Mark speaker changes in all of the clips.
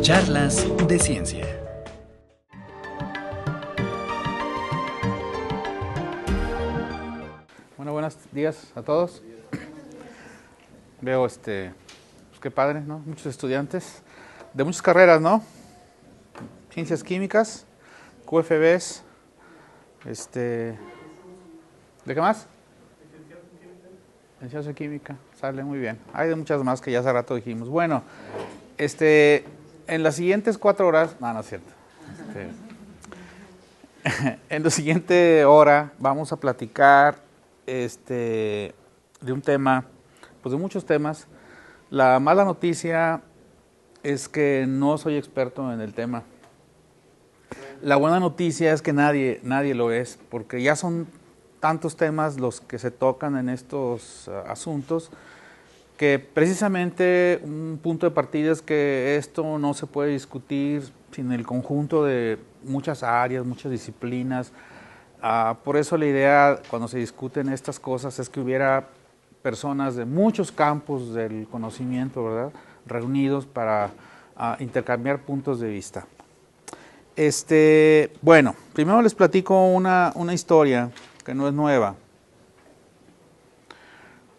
Speaker 1: Charlas de Ciencia.
Speaker 2: Bueno, buenos días a todos. Veo, pues qué padre, ¿no? Muchos estudiantes de muchas carreras, ¿no? Ciencias químicas, QFBs, ¿de qué más? Licenciados en química, sale muy bien. Hay de muchas más que ya hace rato dijimos. Bueno, en las siguientes 4 horas, no es cierto. En la siguiente hora vamos a platicar de un tema, pues de muchos temas. La mala noticia es que no soy experto en el tema. La buena noticia es que nadie lo es, porque ya son tantos temas los que se tocan en estos asuntos, que precisamente un punto de partida es que esto no se puede discutir sin el conjunto de muchas áreas, muchas disciplinas. Por eso la idea cuando se discuten estas cosas es que hubiera personas de muchos campos del conocimiento, ¿verdad?, reunidos para intercambiar puntos de vista. Bueno, primero les platico una historia que no es nueva.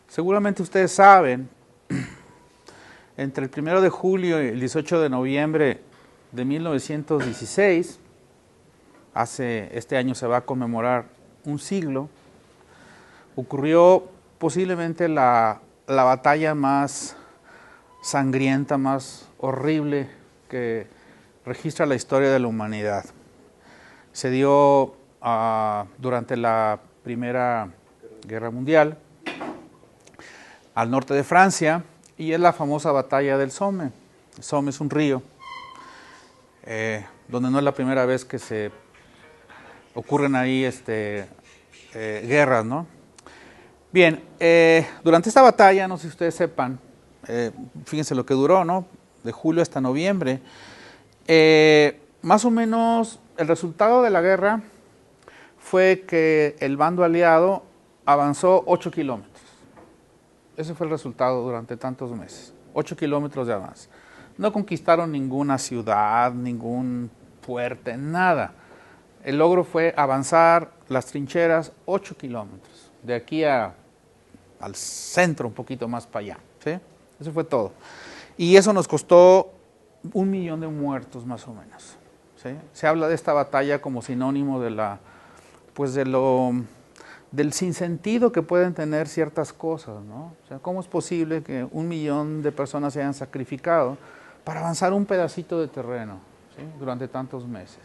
Speaker 2: Seguramente ustedes saben, entre el 1 de julio y el 18 de noviembre de 1916, este año se va a conmemorar un siglo, ocurrió posiblemente la batalla más sangrienta, más horrible que registra la historia de la humanidad. Se dio durante la Primera Guerra Mundial al norte de Francia y es la famosa batalla del Somme. El Somme es un río donde no es la primera vez que se ocurren ahí guerras, ¿no? Bien, durante esta batalla, no sé si ustedes sepan, fíjense lo que duró, ¿no? De julio hasta noviembre. Más o menos el resultado de la guerra fue que el bando aliado avanzó 8 kilómetros. Ese fue el resultado durante tantos meses, 8 kilómetros de avance. No conquistaron ninguna ciudad, ningún fuerte, nada. El logro fue avanzar las trincheras 8 kilómetros, de aquí al centro, un poquito más para allá, ¿sí? Eso fue todo. Y eso nos costó 1 millón de muertos más o menos, ¿sí? Se habla de esta batalla como sinónimo de del sinsentido que pueden tener ciertas cosas, ¿no? O sea, ¿cómo es posible que 1 millón de personas se hayan sacrificado para avanzar un pedacito de terreno, ¿sí?, durante tantos meses?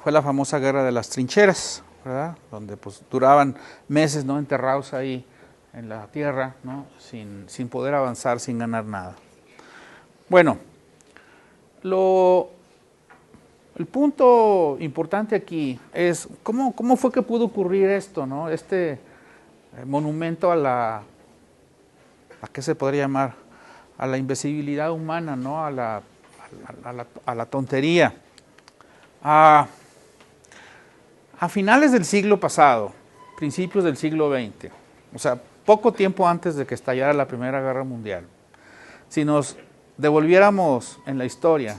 Speaker 2: Fue la famosa guerra de las trincheras, ¿verdad?, donde pues duraban meses, ¿no?, enterrados ahí en la tierra, ¿no?, sin poder avanzar, sin ganar nada. Bueno, el punto importante aquí es cómo fue que pudo ocurrir esto, ¿no? Monumento ¿a qué se podría llamar? A la invisibilidad humana, ¿no? A la tontería. A finales del siglo pasado, principios del siglo XX, o sea, poco tiempo antes de que estallara la Primera Guerra Mundial, si nos devolviéramos en la historia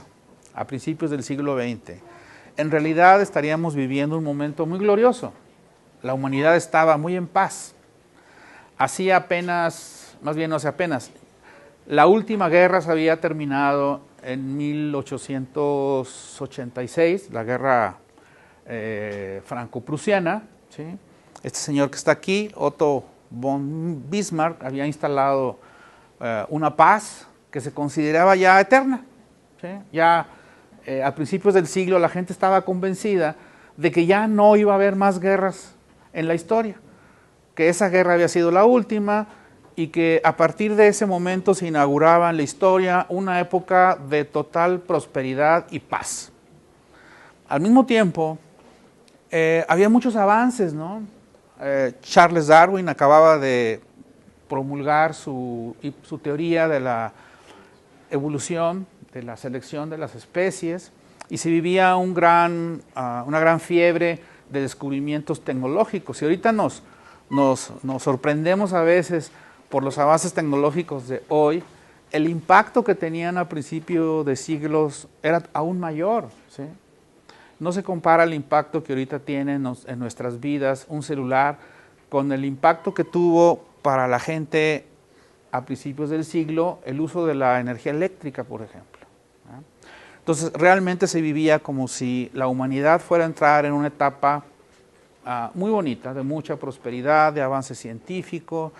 Speaker 2: a principios del siglo XX, en realidad estaríamos viviendo un momento muy glorioso. La humanidad estaba muy en paz. Hacía apenas, más bien no hace apenas, la última guerra se había terminado en 1886, la guerra franco-prusiana, ¿sí? Este señor que está aquí, Otto von Bismarck, había instalado una paz que se consideraba ya eterna, ¿sí? Ya a principios del siglo la gente estaba convencida de que ya no iba a haber más guerras en la historia, que esa guerra había sido la última y que a partir de ese momento se inauguraba en la historia una época de total prosperidad y paz. Al mismo tiempo, había muchos avances, ¿no? Charles Darwin acababa de promulgar su teoría de la evolución, de la selección de las especies, y se vivía una gran fiebre de descubrimientos tecnológicos. Y ahorita nos sorprendemos a veces por los avances tecnológicos de hoy, el impacto que tenían a principio de siglos era aún mayor, ¿sí? No se compara el impacto que ahorita tiene en nuestras vidas un celular con el impacto que tuvo para la gente a principios del siglo el uso de la energía eléctrica, por ejemplo, ¿no? Entonces, realmente se vivía como si la humanidad fuera a entrar en una etapa muy bonita, de mucha prosperidad, de avance científico.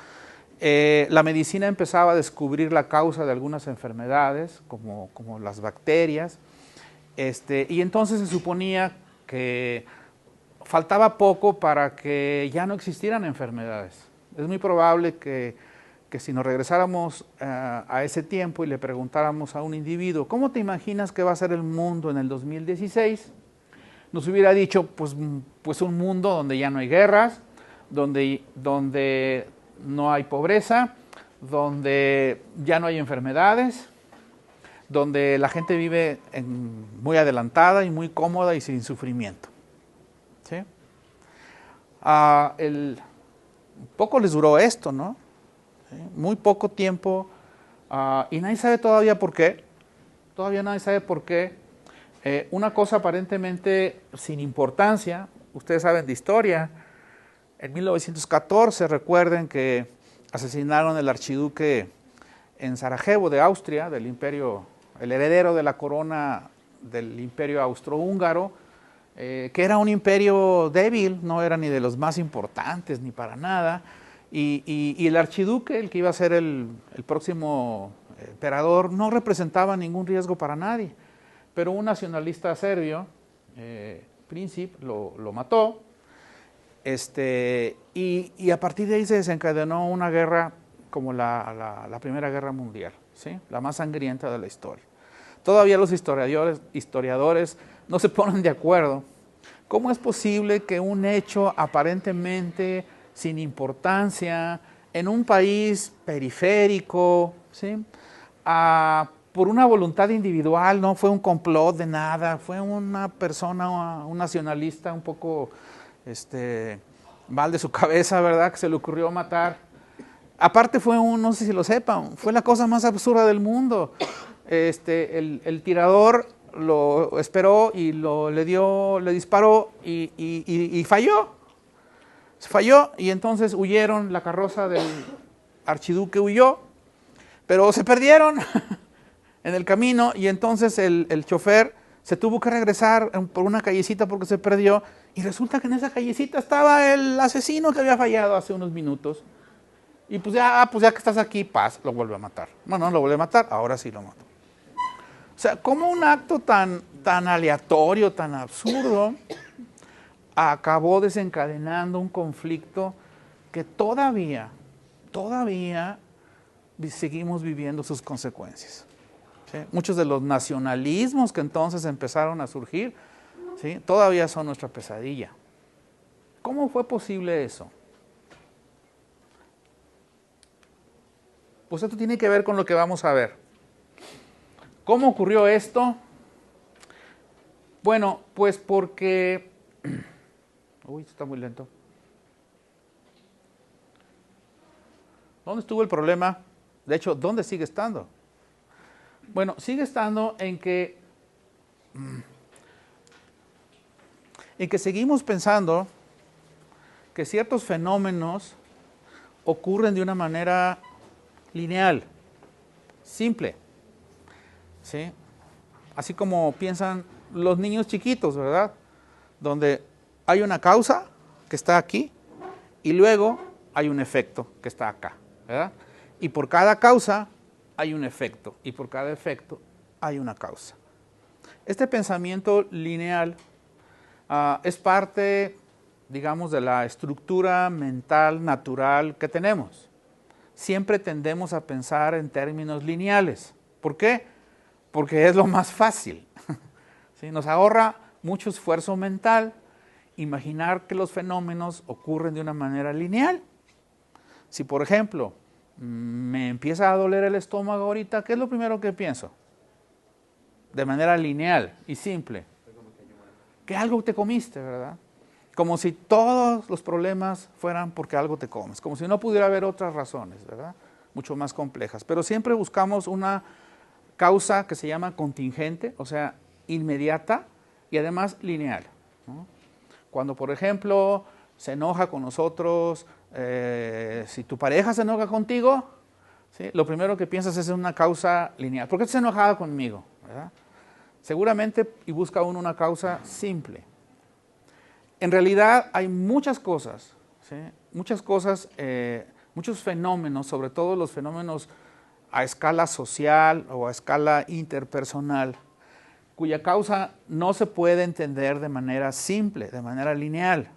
Speaker 2: La medicina empezaba a descubrir la causa de algunas enfermedades, como las bacterias, y entonces se suponía que faltaba poco para que ya no existieran enfermedades. Es muy probable que si nos regresáramos a ese tiempo y le preguntáramos a un individuo, ¿cómo te imaginas que va a ser el mundo en el 2016? Nos hubiera dicho, pues un mundo donde ya no hay guerras, donde no hay pobreza, donde ya no hay enfermedades, donde la gente vive muy adelantada y muy cómoda y sin sufrimiento, ¿sí? Poco les duró esto, ¿no? ¿Sí? Muy poco tiempo, y nadie sabe todavía por qué. Todavía nadie sabe por qué. Una cosa aparentemente sin importancia, ustedes saben de historia, en 1914 recuerden que asesinaron al archiduque en Sarajevo de Austria, del imperio, el heredero de la corona del imperio austrohúngaro, que era un imperio débil, no era ni de los más importantes ni para nada, y el archiduque, el que iba a ser el próximo emperador, no representaba ningún riesgo para nadie. Pero un nacionalista serbio, Princip, lo mató, y a partir de ahí se desencadenó una guerra como la Primera Guerra Mundial, ¿sí? La más sangrienta de la historia. Todavía los historiadores no se ponen de acuerdo. ¿Cómo es posible que un hecho aparentemente sin importancia, en un país periférico, ¿sí? Por una voluntad individual, no fue un complot de nada, fue una persona, un nacionalista un poco mal de su cabeza, ¿verdad?, que se le ocurrió matar? Aparte no sé si lo sepan, fue la cosa más absurda del mundo. El tirador lo esperó y le disparó y falló. Falló y entonces huyeron, la carroza del archiduque huyó, pero se perdieron en el camino y entonces el chofer se tuvo que regresar por una callecita porque se perdió y resulta que en esa callecita estaba el asesino que había fallado hace unos minutos. Y pues ya que estás aquí, lo vuelve a matar. Bueno, no lo vuelve a matar, ahora sí lo mató. O sea, como un acto tan aleatorio, tan absurdo, acabó desencadenando un conflicto que todavía seguimos viviendo sus consecuencias, ¿sí? Muchos de los nacionalismos que entonces empezaron a surgir, ¿sí?, todavía son nuestra pesadilla. ¿Cómo fue posible eso? Pues esto tiene que ver con lo que vamos a ver. ¿Cómo ocurrió esto? Bueno, pues porque... Uy, está muy lento. ¿Dónde estuvo el problema? De hecho, ¿dónde sigue estando? Bueno, sigue estando en que seguimos pensando que ciertos fenómenos ocurren de una manera lineal, simple, ¿sí? Así como piensan los niños chiquitos, ¿verdad? Donde hay una causa que está aquí y luego hay un efecto que está acá, ¿verdad? Y por cada causa hay un efecto y por cada efecto hay una causa. Este pensamiento lineal es parte, digamos, de la estructura mental natural que tenemos. Siempre tendemos a pensar en términos lineales. ¿Por qué? Porque es lo más fácil. ¿Sí? Nos ahorra mucho esfuerzo mental imaginar que los fenómenos ocurren de una manera lineal. Si, por ejemplo, me empieza a doler el estómago ahorita, ¿qué es lo primero que pienso? De manera lineal y simple. Que algo te comiste, ¿verdad? Como si todos los problemas fueran porque algo te comes, como si no pudiera haber otras razones, ¿verdad? mucho más complejas. Pero siempre buscamos una causa que se llama contingente, o sea, inmediata y además lineal, ¿no? Cuando, por ejemplo, se enoja con nosotros, si tu pareja se enoja contigo, ¿sí?, lo primero que piensas es en una causa lineal. ¿Por qué estás enojada conmigo? ¿Verdad? Seguramente, y busca uno una causa simple. En realidad hay muchas cosas, ¿sí?, muchos fenómenos, sobre todo los fenómenos a escala social o a escala interpersonal, cuya causa no se puede entender de manera simple, de manera lineal.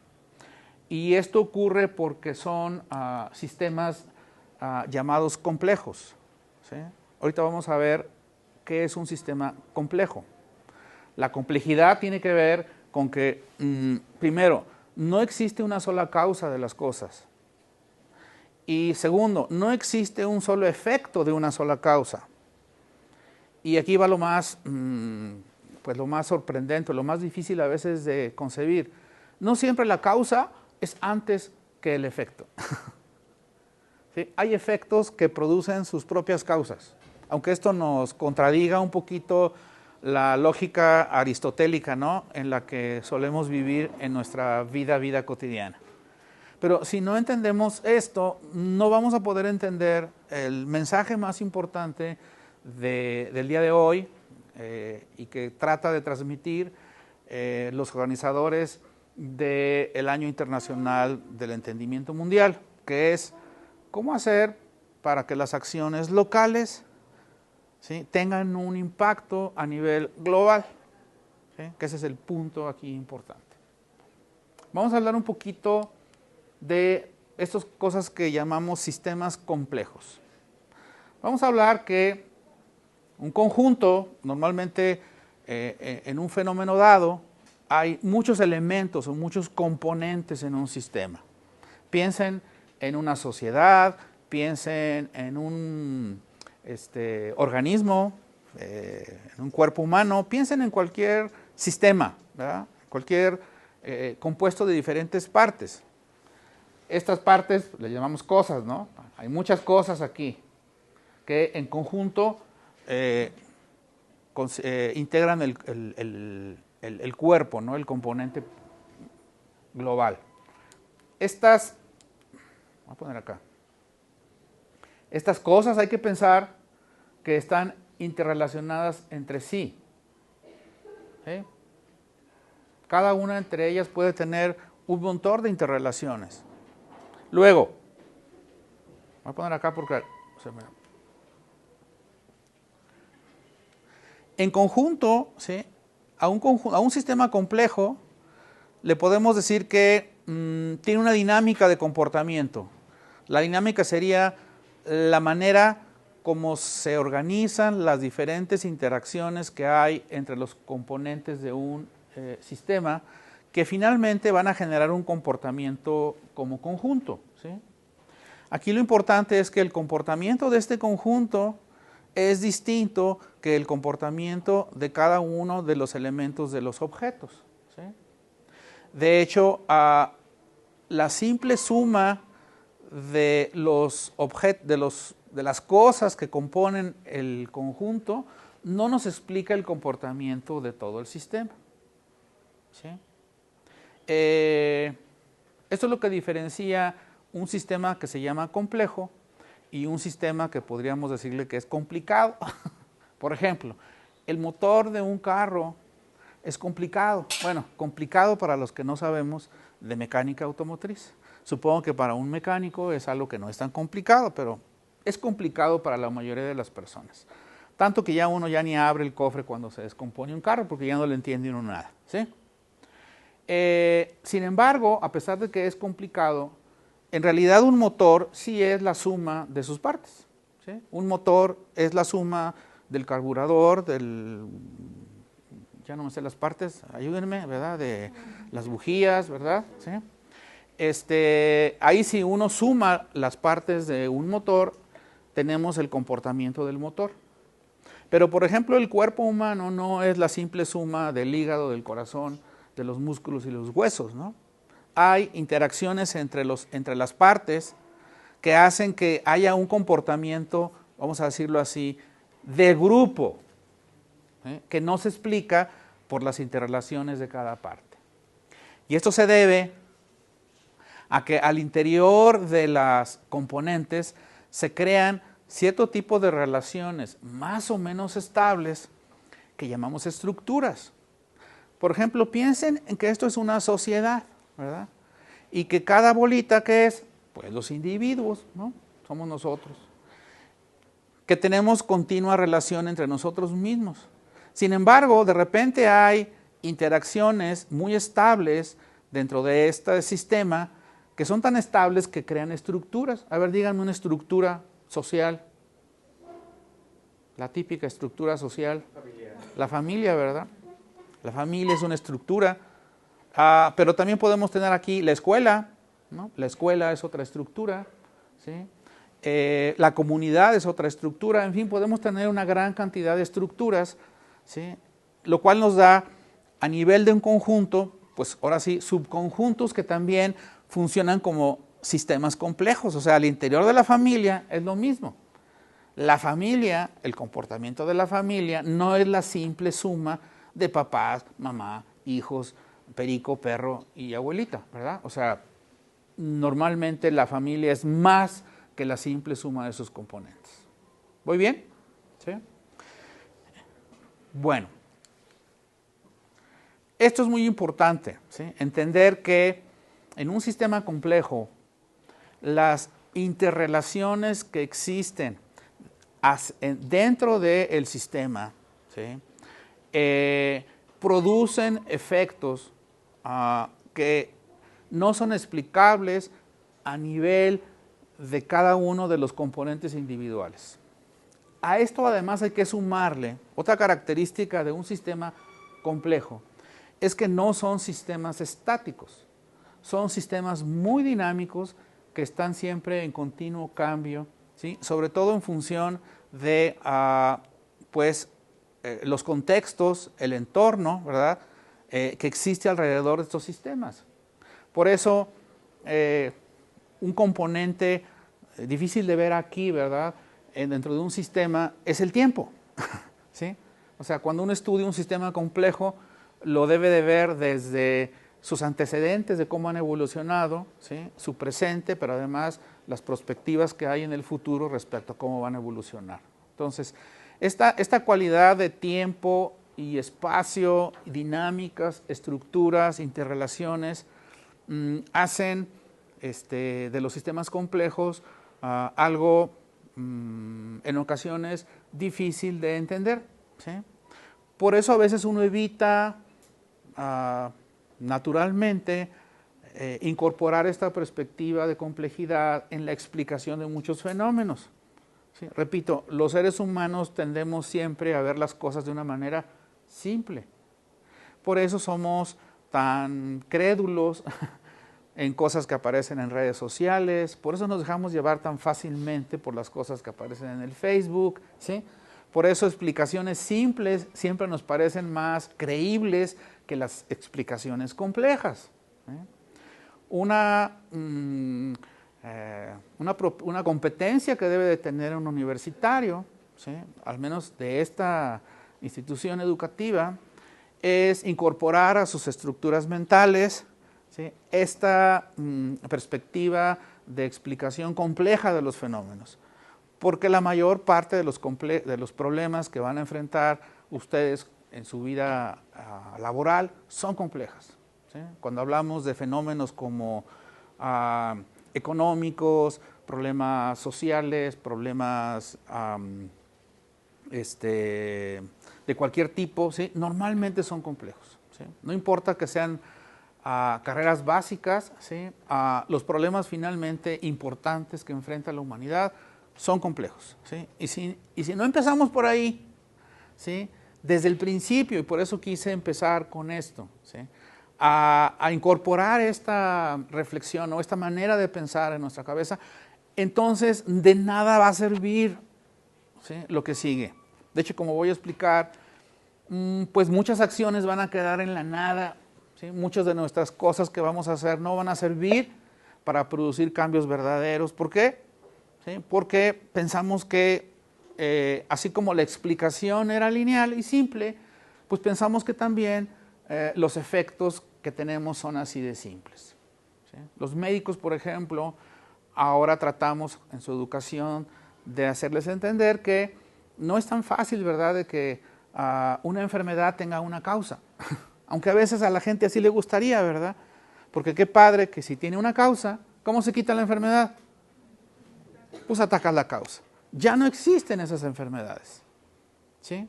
Speaker 2: Y esto ocurre porque son sistemas llamados complejos, ¿sí? Ahorita vamos a ver qué es un sistema complejo. La complejidad tiene que ver con que, primero, no existe una sola causa de las cosas. Y segundo, no existe un solo efecto de una sola causa. Y aquí va lo más, pues lo más sorprendente, lo más difícil a veces de concebir. No siempre la causa es antes que el efecto. ¿Sí? Hay efectos que producen sus propias causas, aunque esto nos contradiga un poquito la lógica aristotélica, ¿no?, en la que solemos vivir en nuestra vida cotidiana. Pero si no entendemos esto, no vamos a poder entender el mensaje más importante del día de hoy y que trata de transmitir los organizadores del Año Internacional del Entendimiento Mundial, que es cómo hacer para que las acciones locales, ¿sí?, tengan un impacto a nivel global, ¿sí?, que ese es el punto aquí importante. Vamos a hablar un poquito de estas cosas que llamamos sistemas complejos. Vamos a hablar que un conjunto, normalmente en un fenómeno dado, hay muchos elementos o muchos componentes en un sistema. Piensen en una sociedad, piensen en un organismo, en un cuerpo humano, piensen en cualquier sistema, ¿verdad?, cualquier compuesto de diferentes partes. Estas partes le llamamos cosas, ¿no? Hay muchas cosas aquí que en conjunto integran el cuerpo, ¿no?, el componente global. Voy a poner acá. Estas cosas hay que pensar que están interrelacionadas entre sí, ¿sí? Cada una entre ellas puede tener un montón de interrelaciones. Luego, voy a poner acá porque en conjunto, ¿sí?, a un sistema complejo le podemos decir que tiene una dinámica de comportamiento. La dinámica sería la manera como se organizan las diferentes interacciones que hay entre los componentes de un sistema, que finalmente van a generar un comportamiento como conjunto, ¿sí? Aquí lo importante es que el comportamiento de este conjunto es distinto que el comportamiento de cada uno de los elementos de los objetos, ¿sí? De hecho, la simple suma de las cosas que componen el conjunto no nos explica el comportamiento de todo el sistema, ¿sí? Esto es lo que diferencia un sistema que se llama complejo y un sistema que podríamos decirle que es complicado. Por ejemplo, el motor de un carro es complicado. Bueno, complicado para los que no sabemos de mecánica automotriz. Supongo que para un mecánico es algo que no es tan complicado, pero es complicado para la mayoría de las personas. Tanto que ya uno ya ni abre el cofre cuando se descompone un carro porque ya no le entiende uno nada, ¿sí? Sin embargo, a pesar de que es complicado, en realidad un motor sí es la suma de sus partes, ¿sí? Un motor es la suma del carburador, ya no me sé las partes, ayúdenme, ¿verdad?, de las bujías, ¿verdad?, ¿sí? Ahí si uno suma las partes de un motor, tenemos el comportamiento del motor. Pero, por ejemplo, el cuerpo humano no es la simple suma del hígado, del corazón, de los músculos y los huesos, ¿no? Hay interacciones entre las partes que hacen que haya un comportamiento, vamos a decirlo así, de grupo, que no se explica por las interrelaciones de cada parte. Y esto se debe a que al interior de las componentes se crean cierto tipo de relaciones más o menos estables que llamamos estructuras. Por ejemplo, piensen en que esto es una sociedad, ¿verdad? Y que cada bolita, ¿qué es? Pues los individuos, ¿no? Somos nosotros. Que tenemos continua relación entre nosotros mismos. Sin embargo, de repente hay interacciones muy estables dentro de este sistema que son tan estables que crean estructuras. A ver, díganme una estructura social. La típica estructura social. La familia, ¿verdad? La familia es una estructura. Pero también podemos tener aquí la escuela, ¿no? La escuela es otra estructura, ¿sí? La comunidad es otra estructura. En fin, podemos tener una gran cantidad de estructuras, ¿sí? Lo cual nos da, a nivel de un conjunto, pues ahora sí, subconjuntos que también funcionan como sistemas complejos. O sea, al interior de la familia es lo mismo. La familia, el comportamiento de la familia, no es la simple suma de papás, mamá, hijos, perico, perro y abuelita, ¿verdad? O sea, normalmente la familia es más que la simple suma de sus componentes. ¿Voy bien? ¿Sí? Bueno, esto es muy importante, ¿sí? Entender que en un sistema complejo, las interrelaciones que existen dentro del sistema, ¿sí? Producen efectos que no son explicables a nivel de cada uno de los componentes individuales. A esto además hay que sumarle otra característica de un sistema complejo, es que no son sistemas estáticos, son sistemas muy dinámicos que están siempre en continuo cambio, ¿sí? Sobre todo en función de los contextos, el entorno, ¿verdad? Que existe alrededor de estos sistemas. Por eso, un componente difícil de ver aquí, ¿verdad? Dentro de un sistema es el tiempo, ¿sí? O sea, cuando uno estudia un sistema complejo, lo debe de ver desde sus antecedentes de cómo han evolucionado, ¿sí? Su presente, pero además las perspectivas que hay en el futuro respecto a cómo van a evolucionar. Entonces, esta cualidad de tiempo y espacio, dinámicas, estructuras, interrelaciones, hacen de los sistemas complejos algo en ocasiones difícil de entender, ¿sí? Por eso a veces uno evita naturalmente incorporar esta perspectiva de complejidad en la explicación de muchos fenómenos, ¿sí? Repito, los seres humanos tendemos siempre a ver las cosas de una manera simple. Por eso somos tan crédulos en cosas que aparecen en redes sociales, por eso nos dejamos llevar tan fácilmente por las cosas que aparecen en el Facebook, ¿sí? Por eso explicaciones simples siempre nos parecen más creíbles que las explicaciones complejas, ¿sí? Una competencia que debe de tener un universitario, ¿sí? Al menos de esta institución educativa, es incorporar a sus estructuras mentales, ¿sí? Esta perspectiva de explicación compleja de los fenómenos, porque la mayor parte de los problemas que van a enfrentar ustedes en su vida laboral son complejas, ¿sí? Cuando hablamos de fenómenos como económicos, problemas sociales, problemas de cualquier tipo, ¿sí? Normalmente son complejos, ¿sí? No importa que sean carreras básicas, ¿sí? Los problemas finalmente importantes que enfrenta la humanidad son complejos, ¿sí? Y si no empezamos por ahí, ¿sí? Desde el principio, y por eso quise empezar con esto, ¿sí? A incorporar esta reflexión o esta manera de pensar en nuestra cabeza, entonces de nada va a servir, ¿sí? Lo que sigue. De hecho, como voy a explicar, pues muchas acciones van a quedar en la nada, ¿sí? Muchas de nuestras cosas que vamos a hacer no van a servir para producir cambios verdaderos. ¿Por qué? ¿sí? Porque pensamos que así como la explicación era lineal y simple, pues pensamos que también los efectos que tenemos son así de simples, ¿sí? Los médicos, por ejemplo, ahora tratamos en su educación de hacerles entender que no es tan fácil, ¿verdad?, de que una enfermedad tenga una causa. Aunque a veces a la gente así le gustaría, ¿verdad? Porque qué padre que si tiene una causa, ¿cómo se quita la enfermedad? Pues atacas la causa. Ya no existen esas enfermedades, ¿sí?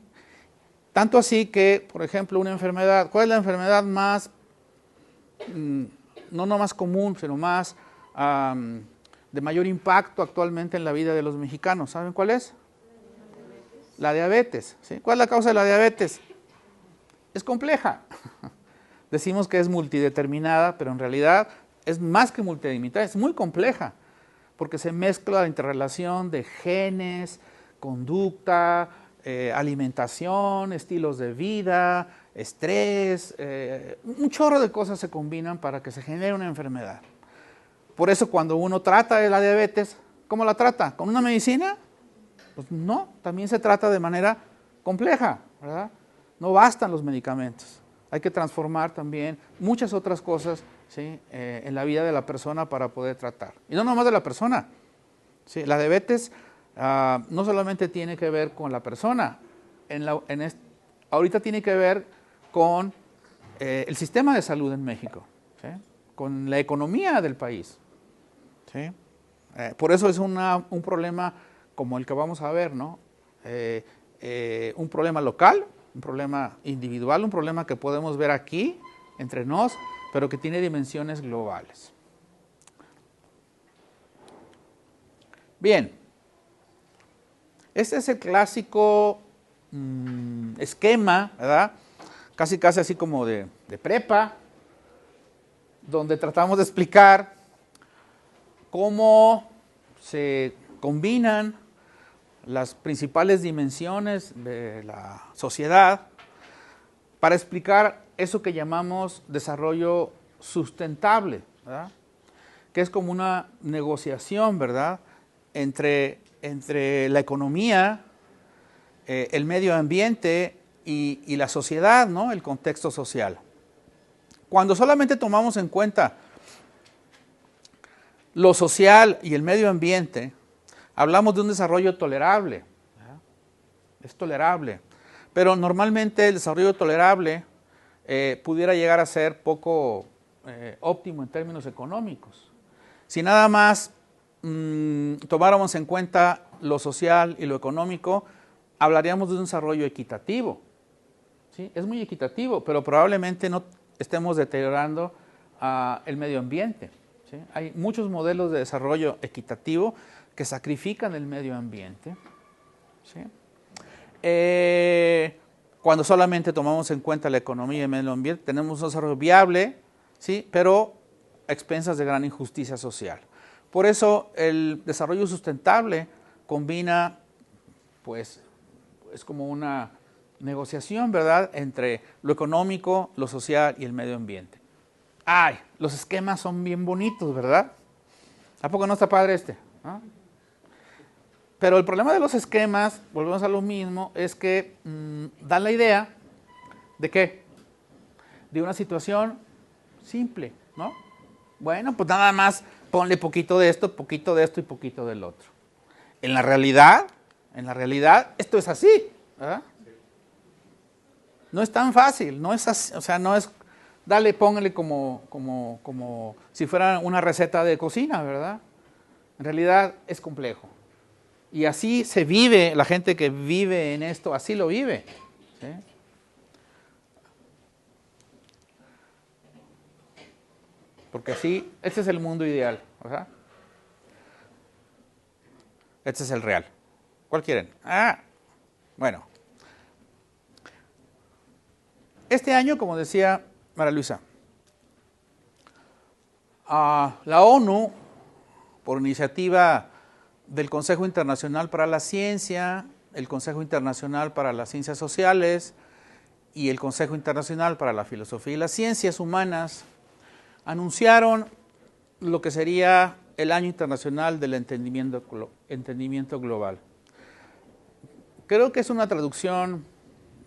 Speaker 2: Tanto así que, por ejemplo, una enfermedad, ¿cuál es la enfermedad más, no más común, sino más de mayor impacto actualmente en la vida de los mexicanos? ¿Saben cuál es? La diabetes, ¿sí? ¿Cuál es la causa de la diabetes? Es compleja. Decimos que es multideterminada, pero en realidad es más que multideterminada, es muy compleja, porque se mezcla la interrelación de genes, conducta, alimentación, estilos de vida, estrés, un chorro de cosas se combinan para que se genere una enfermedad. Por eso cuando uno trata de la diabetes, ¿cómo la trata? ¿Con una medicina? Pues no, también se trata de manera compleja, ¿verdad? No bastan los medicamentos. Hay que transformar también muchas otras cosas, ¿sí?, en la vida de la persona para poder tratar. Y no nomás de la persona, ¿sí? La diabetes no solamente tiene que ver con la persona, ahorita tiene que ver con el sistema de salud en México, ¿sí?, con la economía del país, ¿sí? Por eso es un problema como el que vamos a ver, ¿no? Un problema local, un problema individual, un problema que podemos ver aquí, entre nos, pero que tiene dimensiones globales. Bien, este es el clásico esquema, ¿verdad? Casi así como de prepa, donde tratamos de explicar cómo se combinan las principales dimensiones de la sociedad para explicar eso que llamamos desarrollo sustentable, ¿verdad?, que es como una negociación, ¿verdad?, entre la economía, el medio ambiente y la sociedad, ¿no?, el contexto social. Cuando solamente tomamos en cuenta lo social y el medio ambiente, hablamos de un desarrollo tolerable, ¿verdad? Es tolerable, pero normalmente el desarrollo tolerable pudiera llegar a ser poco óptimo en términos económicos. Si nada más tomáramos en cuenta lo social y lo económico, hablaríamos de un desarrollo equitativo, ¿sí? Es muy equitativo, pero probablemente no estemos deteriorando el medio ambiente, ¿sí? Hay muchos modelos de desarrollo equitativo que sacrifican el medio ambiente, ¿sí? Cuando solamente tomamos en cuenta la economía y el medio ambiente, tenemos un desarrollo viable, ¿sí?, pero a expensas de gran injusticia social. Por eso el desarrollo sustentable combina, pues, es como una negociación, ¿verdad?, entre lo económico, lo social y el medio ambiente. ¡Ay! Los esquemas son bien bonitos, ¿verdad? ¿A poco no está padre este? ¿No? Pero el problema de los esquemas, volvemos a lo mismo, es que dan la idea de ¿qué? De una situación simple, ¿no? Bueno, pues nada más ponle poquito de esto y poquito del otro. En la realidad, esto es así, ¿verdad? No es tan fácil, no es así, o sea, no es, póngale como si fuera una receta de cocina, ¿verdad? En realidad es complejo. Y así se vive, la gente que vive en esto, así lo vive, ¿sí? Porque así, este es el mundo ideal, ¿verdad? Este es el real. ¿Cuál quieren? Bueno. Este año, como decía María Luisa, la ONU, por iniciativa del Consejo Internacional para la Ciencia, el Consejo Internacional para las Ciencias Sociales y el Consejo Internacional para la Filosofía y las Ciencias Humanas, anunciaron lo que sería el Año Internacional del Entendimiento Global. Creo que es una traducción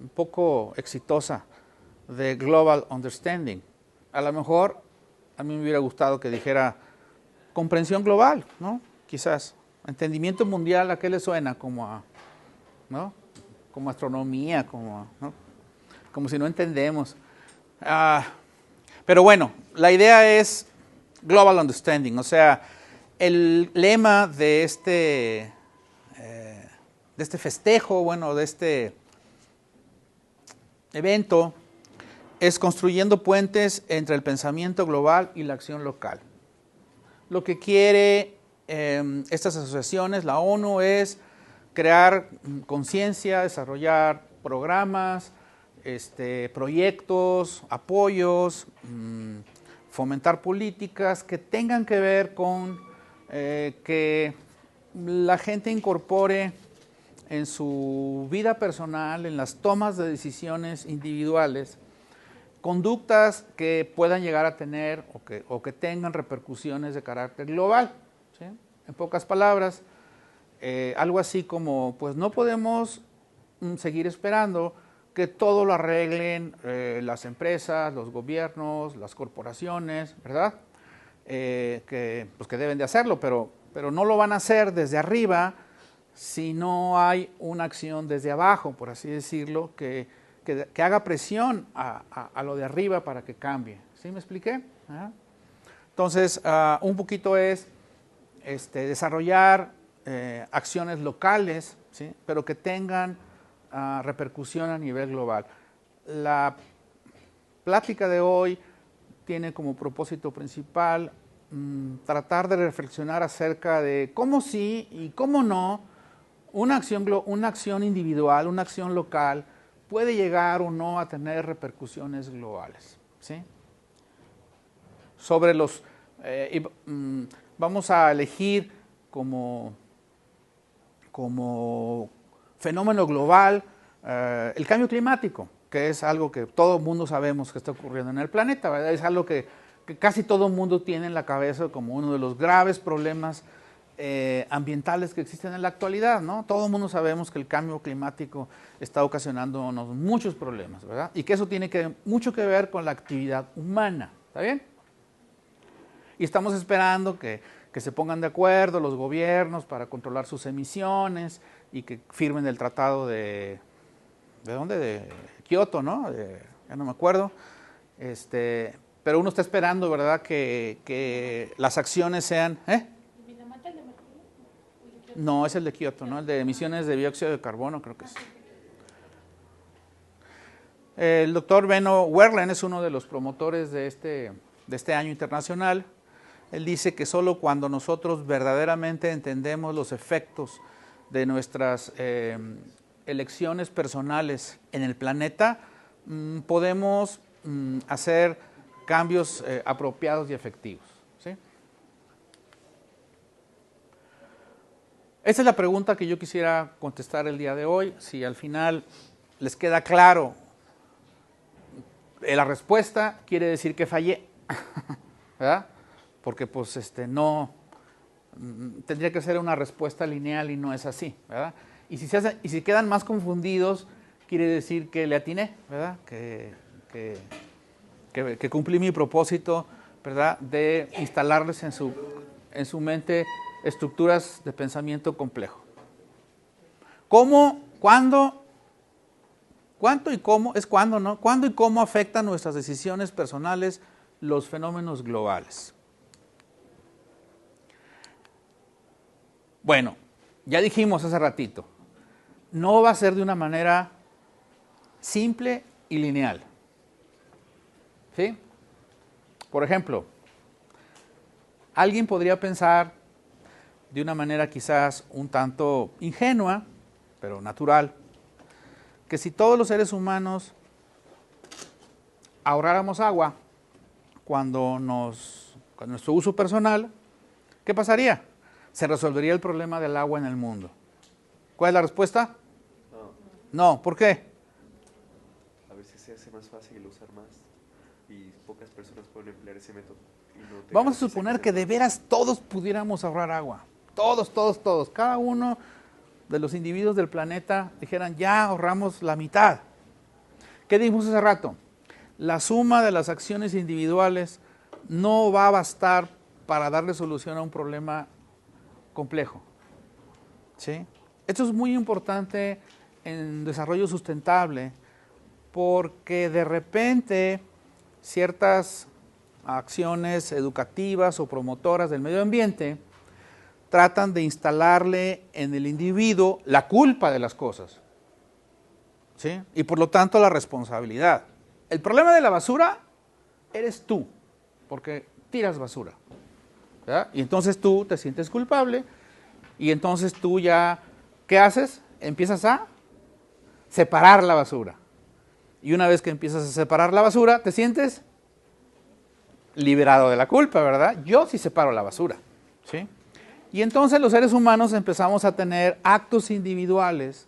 Speaker 2: un poco exitosa de Global Understanding. A lo mejor a mí me hubiera gustado que dijera comprensión global, ¿no? Quizás. Entendimiento mundial, ¿a qué le suena? Como a, ¿no? Como astronomía, ¿no? Como si no entendemos. Pero bueno, la idea es Global Understanding, o sea, el lema de este festejo, bueno, de este evento, es construyendo puentes entre el pensamiento global y la acción local. Lo que quiere estas asociaciones, la ONU, es crear conciencia, desarrollar programas, proyectos, apoyos, fomentar políticas que tengan que ver con que la gente incorpore en su vida personal, en las tomas de decisiones individuales, conductas que puedan llegar a tener o que tengan repercusiones de carácter global, ¿sí? En pocas palabras, algo así como, pues no podemos seguir esperando que todo lo arreglen las empresas, los gobiernos, las corporaciones, ¿verdad? Que deben de hacerlo, pero no lo van a hacer desde arriba si no hay una acción desde abajo, por así decirlo, que haga presión a lo de arriba para que cambie. ¿Sí me expliqué? Entonces, un poquito es desarrollar acciones locales, ¿sí? Pero que tengan repercusión a nivel global. La plática de hoy tiene como propósito principal tratar de reflexionar acerca de cómo sí y cómo no una acción individual, una acción local puede llegar o no a tener repercusiones globales, ¿sí? Sobre los vamos a elegir como fenómeno global el cambio climático, que es algo que todo el mundo sabemos que está ocurriendo en el planeta, ¿verdad? Es algo que casi todo el mundo tiene en la cabeza como uno de los graves problemas ambientales que existen en la actualidad, ¿no? Todo el mundo sabemos que el cambio climático está ocasionándonos muchos problemas, ¿verdad? Y que eso tiene mucho que ver con la actividad humana, ¿está bien? Y estamos esperando que se pongan de acuerdo los gobiernos para controlar sus emisiones y que firmen el tratado ¿de dónde? De Kioto, ¿no? Ya no me acuerdo. Pero uno está esperando, ¿verdad? Que las acciones sean... No, es el de Kioto, ¿no? El de emisiones de dióxido de carbono, creo que es. El doctor Benno Werlen es uno de los promotores de este año internacional. Él dice que solo cuando nosotros verdaderamente entendemos los efectos de nuestras elecciones personales en el planeta, podemos hacer cambios apropiados y efectivos, ¿sí? Esa es la pregunta que yo quisiera contestar el día de hoy. Si al final les queda claro la respuesta, quiere decir que fallé, ¿verdad? Porque pues no tendría que ser una respuesta lineal y no es así, ¿verdad? Y si quedan más confundidos, quiere decir que le atiné, ¿verdad? Que cumplí mi propósito, ¿verdad? De instalarles en su mente estructuras de pensamiento complejo. ¿Cómo, cuándo, cuánto y cómo, es cuándo, ¿no? ¿Cuándo y cómo afectan nuestras decisiones personales los fenómenos globales? Bueno, ya dijimos hace ratito, no va a ser de una manera simple y lineal, ¿sí? Por ejemplo, alguien podría pensar de una manera quizás un tanto ingenua, pero natural, que si todos los seres humanos ahorráramos agua con nuestro uso personal, ¿qué pasaría? Se resolvería el problema del agua en el mundo. ¿Cuál es la respuesta? No, ¿por qué?
Speaker 3: A veces se hace más fácil usar más y pocas personas pueden emplear ese método.
Speaker 2: Vamos a suponer que de veras todos pudiéramos ahorrar agua. Todos, todos, todos. Cada uno de los individuos del planeta dijeran, ya ahorramos la mitad. ¿Qué dijimos hace rato? La suma de las acciones individuales no va a bastar para darle solución a un problema complejo. ¿Sí? Esto es muy importante en desarrollo sustentable porque de repente ciertas acciones educativas o promotoras del medio ambiente tratan de instalarle en el individuo la culpa de las cosas, ¿sí? Y por lo tanto la responsabilidad. El problema de la basura eres tú, porque tiras basura, ¿verdad? Y entonces tú te sientes culpable y entonces tú ya, ¿qué haces? Empiezas a separar la basura. Y una vez que empiezas a separar la basura, te sientes liberado de la culpa, ¿verdad? Yo sí separo la basura, ¿sí? Y entonces los seres humanos empezamos a tener actos individuales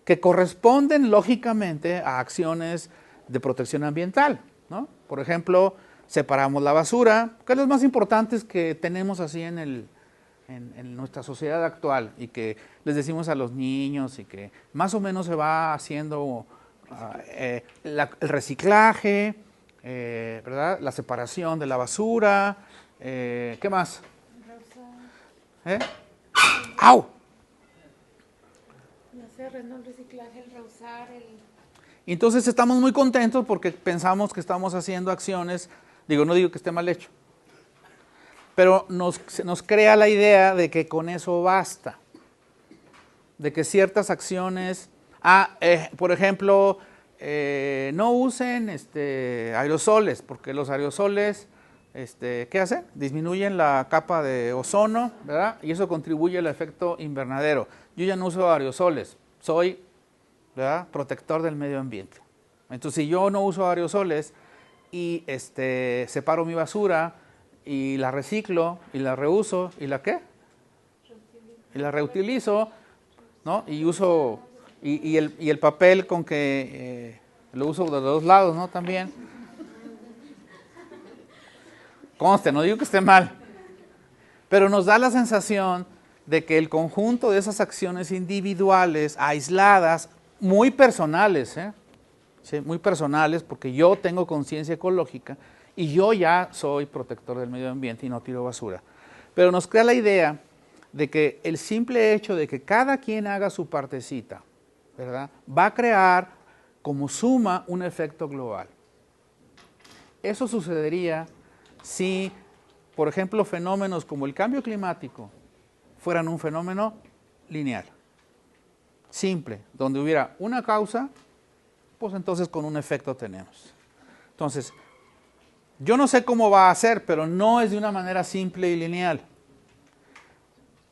Speaker 2: que corresponden lógicamente a acciones de protección ambiental, ¿no? Por ejemplo, separamos la basura, que es lo más importante que tenemos así en nuestra sociedad actual y que les decimos a los niños y que más o menos se va haciendo el reciclaje, ¿verdad? La separación de la basura, ¿qué más? ¡Au!
Speaker 3: El reciclaje, el reusar,
Speaker 2: Entonces estamos muy contentos porque pensamos que estamos haciendo acciones, no digo que esté mal hecho, pero nos crea la idea de que con eso basta, de que ciertas acciones, por ejemplo, no usen aerosoles, porque los aerosoles, ¿qué hacen? Disminuyen la capa de ozono, ¿verdad? Y eso contribuye al efecto invernadero. Yo ya no uso aerosoles, soy, ¿verdad?, protector del medio ambiente. Entonces, si yo no uso aerosoles y separo mi basura y la reciclo y la reuso, ¿y la qué? Y la reutilizo, ¿no? Y uso y el papel con que lo uso de los dos lados, ¿no? También. Conste, no digo que esté mal, pero nos da la sensación de que el conjunto de esas acciones individuales, aisladas, muy personales, ¿sí? Muy personales, porque yo tengo conciencia ecológica y yo ya soy protector del medio ambiente y no tiro basura. Pero nos crea la idea de que el simple hecho de que cada quien haga su partecita, ¿verdad?, va a crear como suma un efecto global. Eso sucedería si, por ejemplo, fenómenos como el cambio climático fueran un fenómeno lineal, simple, donde hubiera una causa, pues entonces con un efecto tenemos. Entonces, yo no sé cómo va a ser, pero no es de una manera simple y lineal,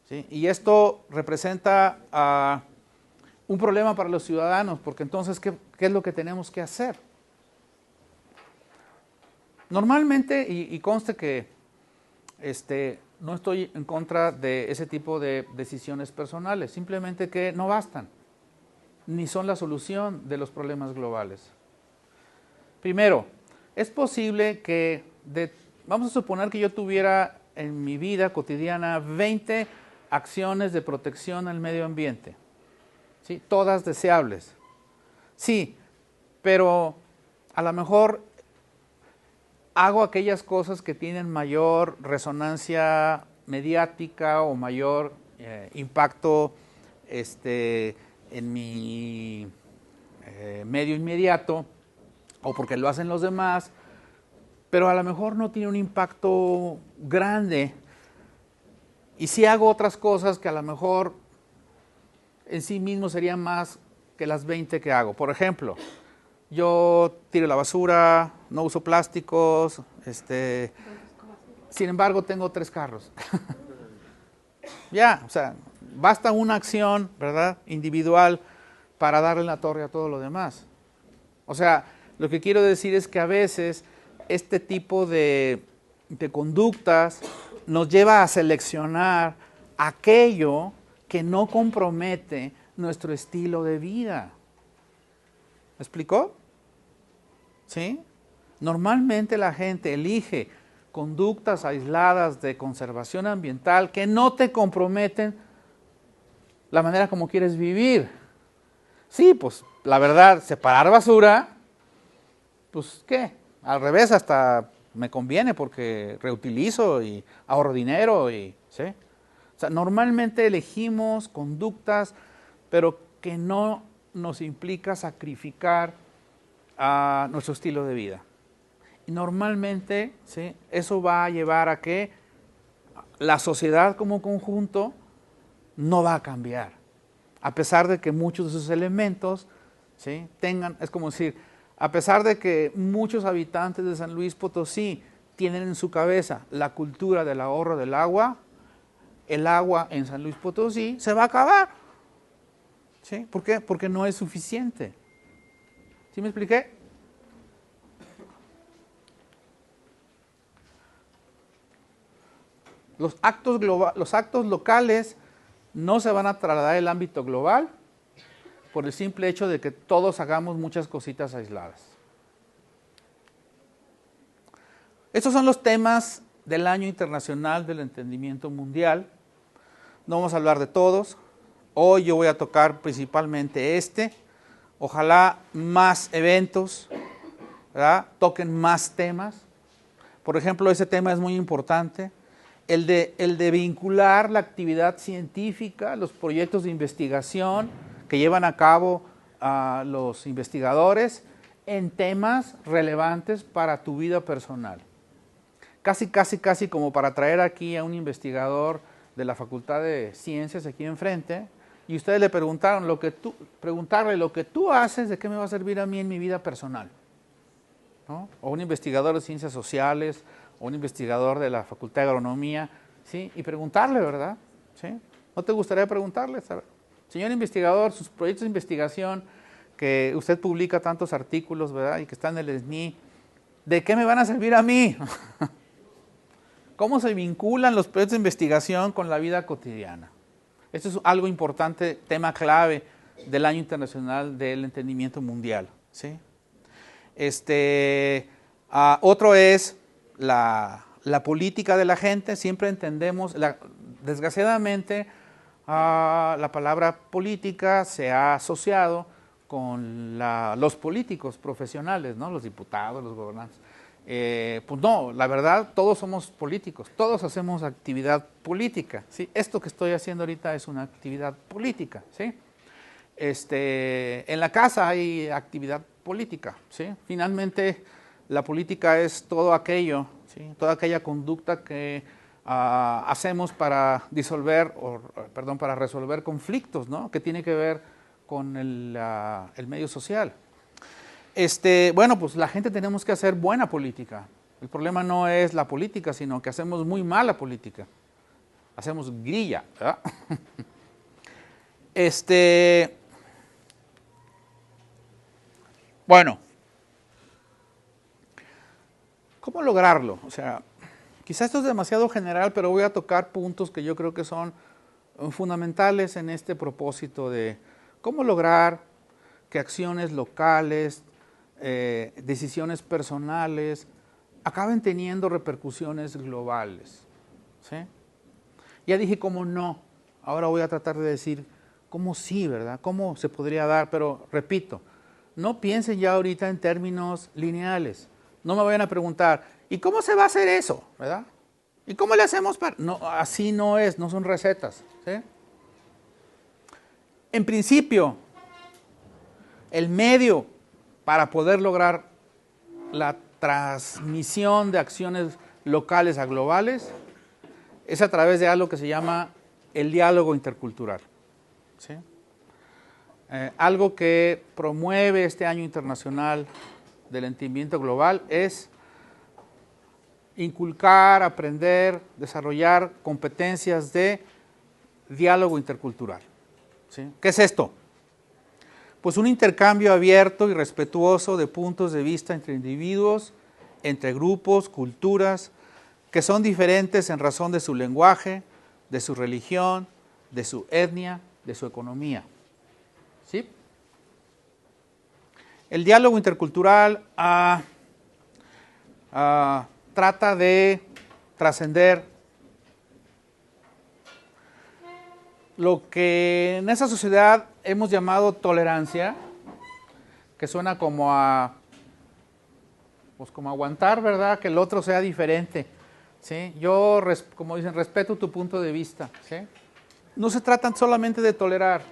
Speaker 2: ¿sí? Y esto representa un problema para los ciudadanos, porque entonces, ¿qué es lo que tenemos que hacer? Normalmente, y conste que no estoy en contra de ese tipo de decisiones personales, simplemente que no bastan, ni son la solución de los problemas globales. Primero, es posible que, vamos a suponer que yo tuviera en mi vida cotidiana 20 acciones de protección al medio ambiente, ¿sí? Todas deseables. Sí, pero a lo mejor hago aquellas cosas que tienen mayor resonancia mediática o mayor impacto en mi medio inmediato, o porque lo hacen los demás, pero a lo mejor no tiene un impacto grande. Y sí hago otras cosas que a lo mejor en sí mismo serían más que las 20 que hago. Por ejemplo, yo tiro la basura, no uso plásticos, sin embargo tengo 3 carros. Ya, o sea, basta una acción, ¿verdad?, individual para darle la torre a todo lo demás. O sea, lo que quiero decir es que a veces este tipo de conductas nos lleva a seleccionar aquello que no compromete nuestro estilo de vida. ¿Me explicó? ¿Sí? Normalmente la gente elige conductas aisladas de conservación ambiental que no te comprometen la manera como quieres vivir. Sí, pues la verdad, separar basura, pues ¿qué? Al revés, hasta me conviene porque reutilizo y ahorro dinero y ¿sí? O sea, normalmente elegimos conductas, pero que no nos implica sacrificar a nuestro estilo de vida. Y normalmente, ¿sí? Eso va a llevar a que la sociedad como conjunto no va a cambiar, a pesar de que muchos de sus elementos, ¿sí? tengan, es como decir, a pesar de que muchos habitantes de San Luis Potosí tienen en su cabeza la cultura del ahorro del agua, el agua en San Luis Potosí se va a acabar. ¿Sí? ¿Por qué? Porque no es suficiente. ¿Sí me expliqué? Los actos locales no se van a trasladar al ámbito global por el simple hecho de que todos hagamos muchas cositas aisladas. Estos son los temas del Año Internacional del Entendimiento Mundial. No vamos a hablar de todos. Hoy yo voy a tocar principalmente este. Ojalá más eventos, ¿verdad? Toquen más temas. Por ejemplo, ese tema es muy importante. El de vincular la actividad científica, los proyectos de investigación que llevan a cabo los investigadores en temas relevantes para tu vida personal. Casi como para traer aquí a un investigador de la Facultad de Ciencias aquí enfrente y ustedes le preguntaron preguntarle lo que tú haces, ¿de qué me va a servir a mí en mi vida personal? ¿No? O un investigador de ciencias sociales, o un investigador de la Facultad de Agronomía, ¿sí? Y preguntarle, ¿verdad? ¿Sí? ¿No te gustaría preguntarle? Señor investigador, sus proyectos de investigación, que usted publica tantos artículos, ¿verdad? Y que están en el SNI, ¿de qué me van a servir a mí? ¿Cómo se vinculan los proyectos de investigación con la vida cotidiana? Esto es algo importante, tema clave del Año Internacional del Entendimiento Mundial, ¿sí? Otro es la política de la gente. Siempre entendemos, desgraciadamente, la palabra política se ha asociado con los políticos profesionales, ¿no? Los diputados, los gobernantes. Pues no, la verdad, todos somos políticos, todos hacemos actividad política, ¿sí? Esto que estoy haciendo ahorita es una actividad política, ¿sí? En la casa hay actividad política, ¿sí? Finalmente, la política es todo aquello, ¿sí? Toda aquella conducta que hacemos para para resolver conflictos, ¿no? Que tiene que ver con el medio social. Bueno, pues la gente tenemos que hacer buena política. El problema no es la política, sino que hacemos muy mala política. Hacemos grilla, ¿verdad? Bueno, ¿cómo lograrlo? O sea, quizás esto es demasiado general, pero voy a tocar puntos que yo creo que son fundamentales en este propósito de cómo lograr que acciones locales, decisiones personales, acaben teniendo repercusiones globales, ¿sí? Ya dije cómo no, ahora voy a tratar de decir cómo sí, ¿verdad? Cómo se podría dar, pero repito, no piensen ya ahorita en términos lineales. No me vayan a preguntar, ¿y cómo se va a hacer eso? ¿Verdad? ¿Y cómo le hacemos para...? No, así no es, no son recetas, ¿sí? En principio, el medio para poder lograr la transmisión de acciones locales a globales es a través de algo que se llama el diálogo intercultural, ¿sí? Algo que promueve este Año Internacional del Entendimiento Global es inculcar, aprender, desarrollar competencias de diálogo intercultural, ¿sí? ¿Qué es esto? Pues un intercambio abierto y respetuoso de puntos de vista entre individuos, entre grupos, culturas, que son diferentes en razón de su lenguaje, de su religión, de su etnia, de su economía. ¿Sí? El diálogo intercultural trata de trascender lo que en esa sociedad hemos llamado tolerancia, que suena como a, pues como aguantar, ¿verdad? Que el otro sea diferente, ¿sí? Yo, como dicen, respeto tu punto de vista, ¿sí? No se trata solamente de tolerar.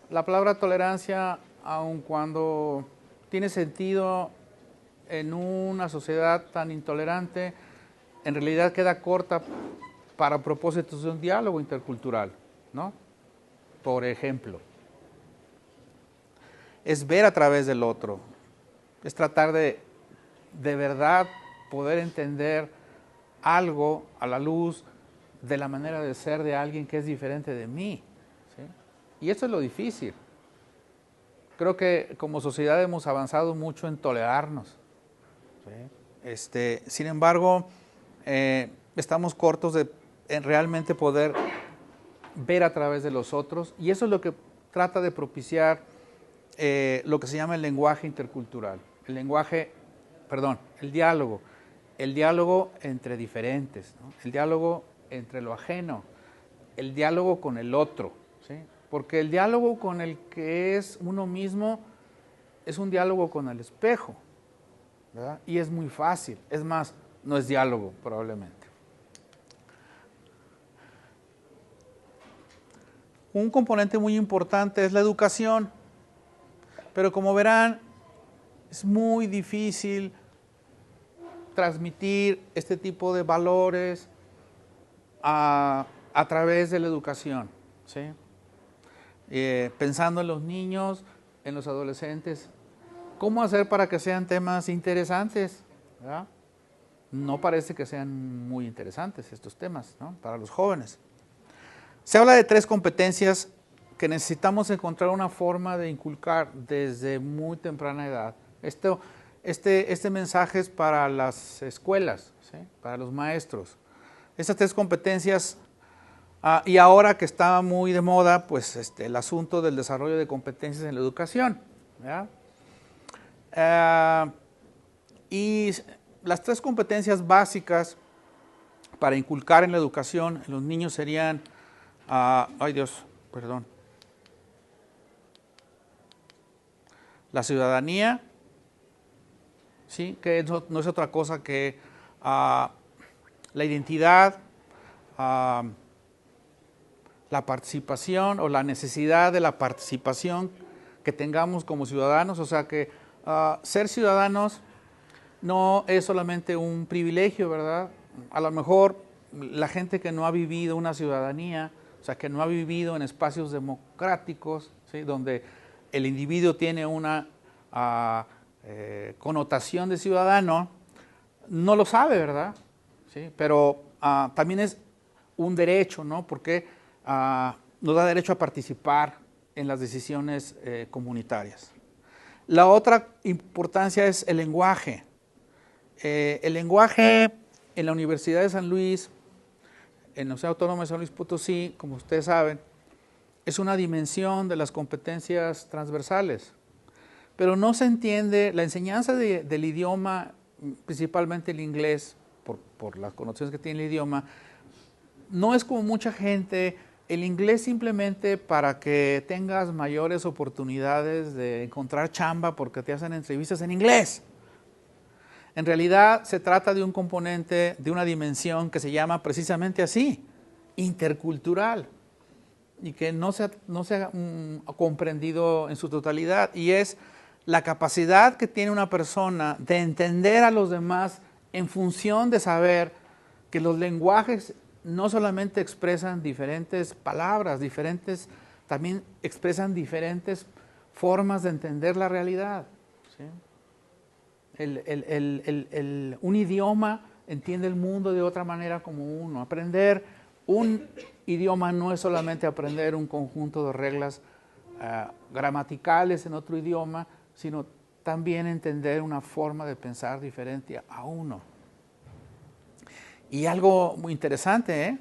Speaker 2: La palabra tolerancia, aun cuando tiene sentido en una sociedad tan intolerante, en realidad queda corta para propósitos de un diálogo intercultural, ¿no? Por ejemplo, es ver a través del otro, es tratar de verdad poder entender algo a la luz de la manera de ser de alguien que es diferente de mí, ¿sí? Y eso es lo difícil. Creo que como sociedad hemos avanzado mucho en tolerarnos, ¿sí? Sin embargo, estamos cortos en realmente poder ver a través de los otros, y eso es lo que trata de propiciar lo que se llama el lenguaje intercultural, el diálogo entre diferentes, ¿no? El diálogo entre lo ajeno, el diálogo con el otro, ¿sí? Porque el diálogo con el que es uno mismo es un diálogo con el espejo, ¿verdad? Y es muy fácil, es más, no es diálogo probablemente. Un componente muy importante es la educación, pero como verán, es muy difícil transmitir este tipo de valores a través de la educación, ¿sí? Pensando en los niños, en los adolescentes, ¿cómo hacer para que sean temas interesantes? ¿Verdad? No parece que sean muy interesantes estos temas, ¿no? Para los jóvenes. Se habla de 3 competencias que necesitamos encontrar una forma de inculcar desde muy temprana edad. Este mensaje es para las escuelas, ¿sí? Para los maestros. Estas 3 competencias, y ahora que está muy de moda, pues el asunto del desarrollo de competencias en la educación, ¿verdad? Y las 3 competencias básicas para inculcar en la educación en los niños serían, la ciudadanía, ¿sí? Que no es otra cosa que la identidad, la participación o la necesidad de la participación que tengamos como ciudadanos, o sea que ser ciudadanos no es solamente un privilegio, ¿verdad? A lo mejor la gente que no ha vivido una ciudadanía, o sea, que no ha vivido en espacios democráticos, ¿sí? Donde el individuo tiene una connotación de ciudadano, no lo sabe, ¿verdad? ¿Sí? Pero también es un derecho, ¿no? Porque nos da derecho a participar en las decisiones comunitarias. La otra importancia es el lenguaje. El lenguaje en la Universidad de San Luis, en la Universidad Autónoma de San Luis Potosí, como ustedes saben, es una dimensión de las competencias transversales. Pero no se entiende, la enseñanza del idioma, principalmente el inglés, por las connotaciones que tiene el idioma, no es como mucha gente, el inglés simplemente para que tengas mayores oportunidades de encontrar chamba porque te hacen entrevistas en inglés. En realidad se trata de un componente, de una dimensión que se llama precisamente así, intercultural, y que no se ha comprendido en su totalidad, y es la capacidad que tiene una persona de entender a los demás en función de saber que los lenguajes no solamente expresan diferentes palabras, también expresan diferentes formas de entender la realidad, ¿sí? Un idioma entiende el mundo de otra manera como uno. Aprender un idioma no es solamente aprender un conjunto de reglas gramaticales en otro idioma, sino también entender una forma de pensar diferente a uno. Y algo muy interesante,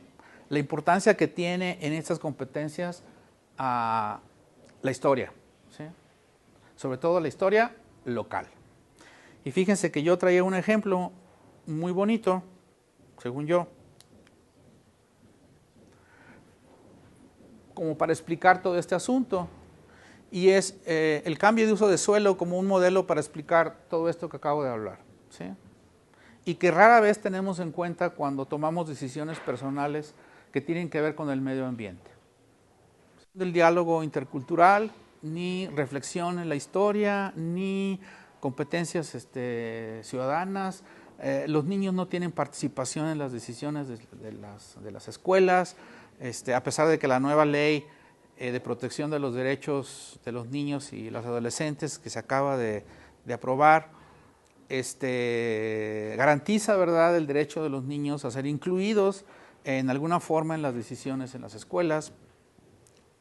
Speaker 2: la importancia que tiene en estas competencias la historia, ¿sí? Sobre todo la historia local. Y fíjense que yo traía un ejemplo muy bonito, según yo, como para explicar todo este asunto, y es el cambio de uso de suelo como un modelo para explicar todo esto que acabo de hablar, ¿sí? Y que rara vez tenemos en cuenta cuando tomamos decisiones personales que tienen que ver con el medio ambiente. Del diálogo intercultural, ni reflexión en la historia, ni competencias ciudadanas. Los niños no tienen participación en las decisiones de las escuelas, a pesar de que la nueva ley de protección de los derechos de los niños y los adolescentes que se acaba de aprobar, garantiza, ¿verdad?, el derecho de los niños a ser incluidos en alguna forma en las decisiones en las escuelas.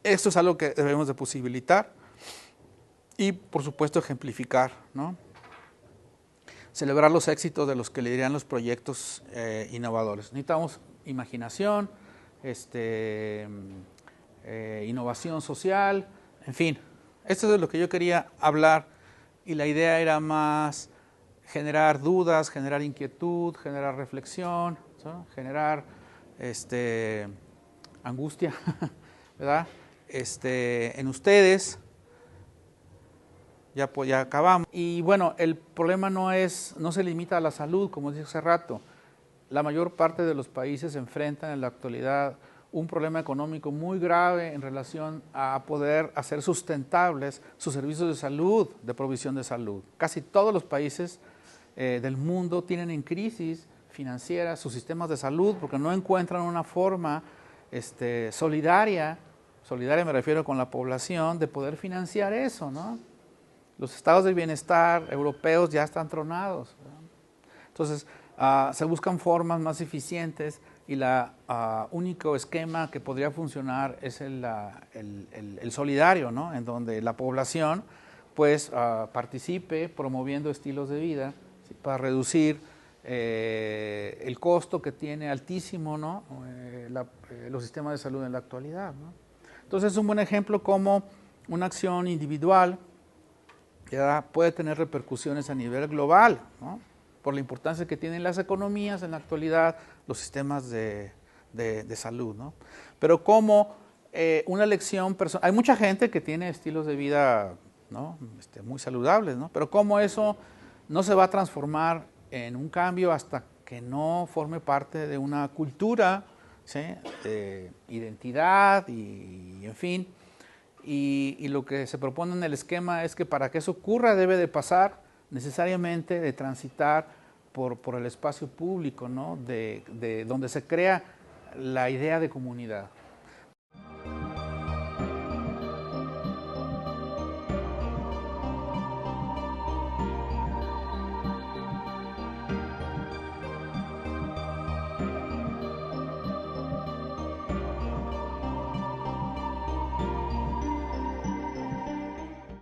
Speaker 2: Esto es algo que debemos de posibilitar y, por supuesto, ejemplificar, ¿no? Celebrar los éxitos de los que lideran los proyectos innovadores. Necesitamos imaginación, innovación social, en fin. Esto es de lo que yo quería hablar y la idea era más generar dudas, generar inquietud, generar reflexión, ¿no? Generar angustia, ¿verdad? En ustedes. Ya acabamos. Y bueno, el problema no se limita a la salud, como dije hace rato. La mayor parte de los países enfrentan en la actualidad un problema económico muy grave en relación a poder hacer sustentables sus servicios de salud, de provisión de salud. Casi todos los países del mundo tienen en crisis financiera sus sistemas de salud porque no encuentran una forma solidaria me refiero con la población, de poder financiar eso, ¿no? Los estados de bienestar europeos ya están tronados, ¿verdad? Entonces, se buscan formas más eficientes y el único esquema que podría funcionar es el solidario, ¿no? En donde la población pues participe promoviendo estilos de vida, ¿sí?, para reducir el costo que tiene altísimo, ¿no?, los sistemas de salud en la actualidad, ¿no? Entonces es un buen ejemplo como una acción individual puede tener repercusiones a nivel global, ¿no?, por la importancia que tienen las economías en la actualidad, los sistemas de salud, ¿no? Pero como una elección personal, hay mucha gente que tiene estilos de vida, ¿no?, muy saludables, ¿no? Pero cómo eso no se va a transformar en un cambio hasta que no forme parte de una cultura, ¿sí?, de identidad y en fin. Y lo que se propone en el esquema es que para que eso ocurra debe de pasar necesariamente de transitar por el espacio público, ¿no?, de donde se crea la idea de comunidad.